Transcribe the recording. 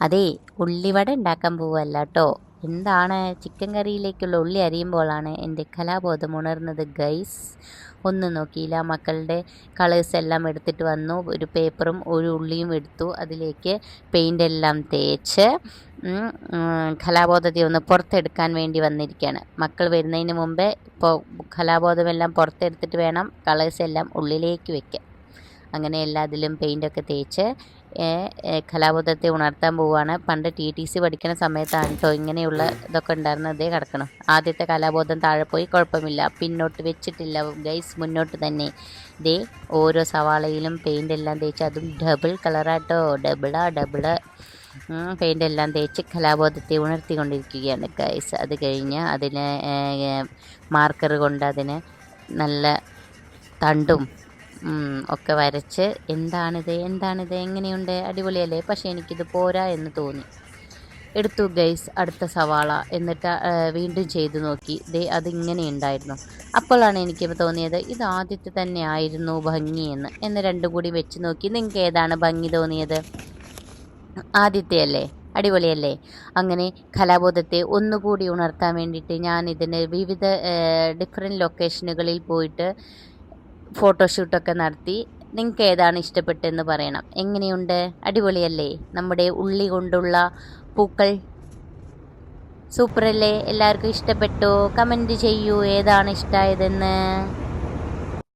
അതേ, ഉള്ളിവട ഉണ്ടാക്കാൻ പോവല്ല കേട്ടോ. എന്താണ്, ചിക്കൻ കറിയിലേക്കുള്ള ഉള്ളി അരിയുമ്പോഴാണ് എൻ്റെ കലാബോധം ഉണർന്നത് ഗൈസ്. ഒന്നും നോക്കിയില്ല, മക്കളുടെ കളേഴ്സ് എല്ലാം എടുത്തിട്ട് വന്നു. ഒരു പേപ്പറും ഒരു ഉള്ളിയും എടുത്തു. അതിലേക്ക് പെയിൻ്റ് എല്ലാം തേച്ച് കലാബോധത്തെ ഒന്ന് പുറത്തെടുക്കാൻ വേണ്ടി വന്നിരിക്കുകയാണ്. മക്കൾ വരുന്നതിന് മുമ്പേ ഇപ്പോൾ കലാബോധമെല്ലാം പുറത്തെടുത്തിട്ട് വേണം കളേഴ്സ് എല്ലാം ഉള്ളിലേക്ക് വെക്കാൻ. അങ്ങനെ എല്ലാത്തിലും പെയിൻ്റൊക്കെ തേച്ച് കലാബോധത്തെ ഉണർത്താൻ പോവുകയാണ്. പണ്ട് TTC പഠിക്കുന്ന സമയത്താണ് കേട്ടോ ഇങ്ങനെയുള്ള ഇതൊക്കെ ഉണ്ടായിരുന്നത്. അതേ കിടക്കണം. ആദ്യത്തെ കലാബോധം താഴെ പോയി, കുഴപ്പമില്ല, പിന്നോട്ട് വെച്ചിട്ടില്ല ഗൈസ്, മുന്നോട്ട് തന്നെ. ഇതേ ഓരോ സവാളയിലും പെയിൻ്റ് എല്ലാം തേച്ച്, അതും ഡബിൾ കളറാട്ടോ, ഡബിള് പെയിൻ്റ് എല്ലാം തേച്ച് കലാബോധത്തെ ഉണർത്തിക്കൊണ്ടിരിക്കുകയാണ് ഗൈസ്. അത് കഴിഞ്ഞ് അതിന് മാർക്കർ കൊണ്ട് അതിന് നല്ല തണ്ടും ഒക്കെ വരച്ച് എന്താണിത് എങ്ങനെയുണ്ട്, അടിപൊളിയല്ലേ? പക്ഷേ എനിക്കിത് പോരാ എന്ന് തോന്നി. എടുത്തു ഗൈസ് അടുത്ത സവാള, എന്നിട്ട് വീണ്ടും ചെയ്തു നോക്കി. അതിങ്ങനെ ഉണ്ടായിരുന്നു. അപ്പോഴാണ് എനിക്ക് തോന്നിയത് ഇത് ആദ്യത്തെ തന്നെ ആയിരുന്നു ഭംഗിയെന്ന്. എന്ന് രണ്ടും കൂടി വെച്ച് നോക്കി. നിങ്ങൾക്ക് ഏതാണ് ഭംഗി തോന്നിയത്? ആദ്യത്തെ അല്ലേ? അടിപൊളിയല്ലേ? അങ്ങനെ കലാബോധത്തെ ഒന്നുകൂടി ഉണർത്താൻ വേണ്ടിയിട്ട് ഞാൻ ഇതിന് വിവിധ ഡിഫറെൻറ്റ് ലൊക്കേഷനുകളിൽ പോയിട്ട് ഫോട്ടോഷൂട്ടൊക്കെ നടത്തി. നിങ്ങൾക്ക് ഏതാണ് ഇഷ്ടപ്പെട്ടതെന്ന് പറയണം. എങ്ങനെയുണ്ട്, അടിപൊളിയല്ലേ? നമ്മുടെ ഉള്ളി കൊണ്ടുള്ള പൂക്കൾ സൂപ്പറല്ലേ? എല്ലാവർക്കും ഇഷ്ടപ്പെട്ടോ? കമൻറ്റ് ചെയ്യൂ ഏതാണ് ഇഷ്ടമായതെന്ന്.